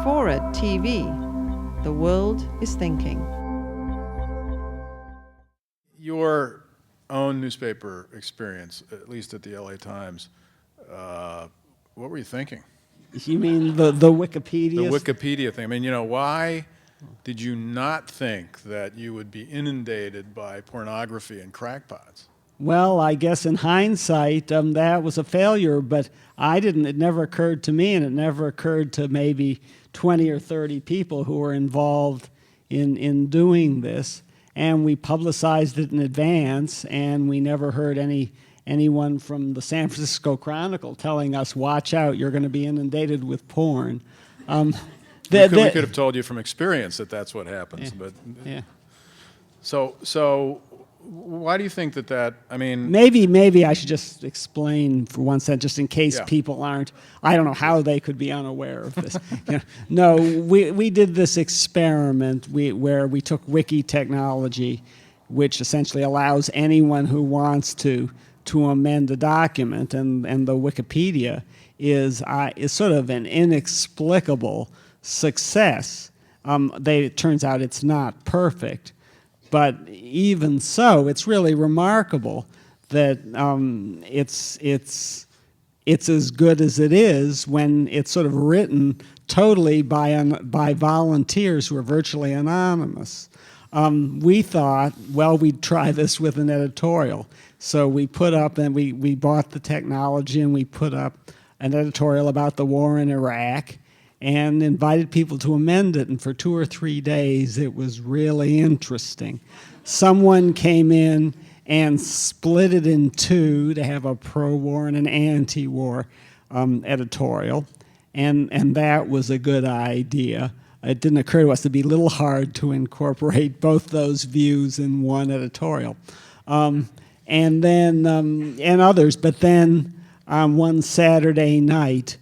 FORA.tv. The world is thinking. Your own newspaper experience, at least at the LA Times, what were you thinking? You mean the Wikipedia? The Wikipedia thing. I mean, why did you not think that you would be inundated by pornography and crackpots? Well, I guess in hindsight, that was a failure, but it never occurred to me, and it never occurred to maybe 20 or 30 people who were involved in doing this. And we publicized it in advance, and we never heard anyone from the San Francisco Chronicle telling us, watch out, you're going to be inundated with porn. We could have told you from experience that that's what happens. Yeah, but yeah. So why do you think that, I mean... Maybe I should just explain for one second, just in case Yeah. people aren't, I don't know how they could be unaware of this. No, we did this experiment where we took Wiki technology, which essentially allows anyone who wants to amend a document, and the Wikipedia is sort of an inexplicable success. It turns out it's not perfect. But even so, it's really remarkable that it's as good as it is when it's sort of written totally by volunteers who are virtually anonymous. We thought, well, we'd try this with an editorial. So we put up, and we bought the technology, and we put up an editorial about the war in Iraq, and invited people to amend it, and for 2 or 3 days it was really interesting. Someone came in and split it in two to have a pro-war and an anti-war editorial, and that was a good idea. It didn't occur to us to be a little hard to incorporate both those views in one editorial. And others, but then one Saturday night,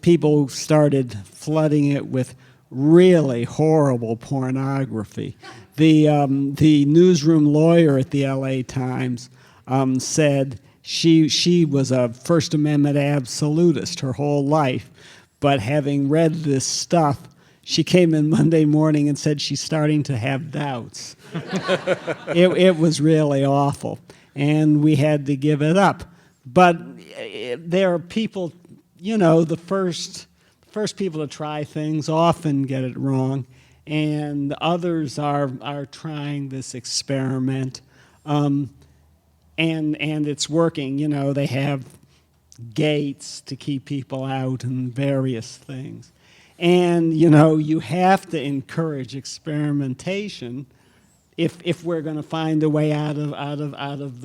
people started flooding it with really horrible pornography. The newsroom lawyer at the LA Times said she was a First Amendment absolutist her whole life, but having read this stuff, she came in Monday morning and said she's starting to have doubts. It was really awful, and we had to give it up. But there are people, the first people to try things often get it wrong, and others are trying this experiment, and it's working. They have gates to keep people out and various things, and you have to encourage experimentation if we're going to find a way out of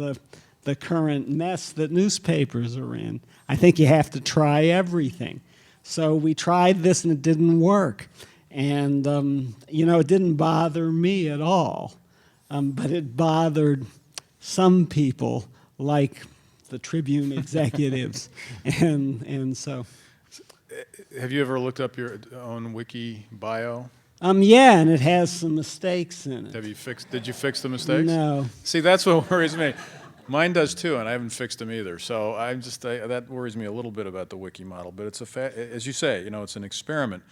the current mess that newspapers are in. I think you have to try everything. So we tried this, and it didn't work. And, it didn't bother me at all. But it bothered some people, like the Tribune executives. and so... Have you ever looked up your own Wiki bio? Yeah, and it has some mistakes in it. Did you fix the mistakes? No. See, that's what worries me. Mine does too, and I haven't fixed them either. So that worries me a little bit about the Wiki model. But it's as you say, it's an experiment.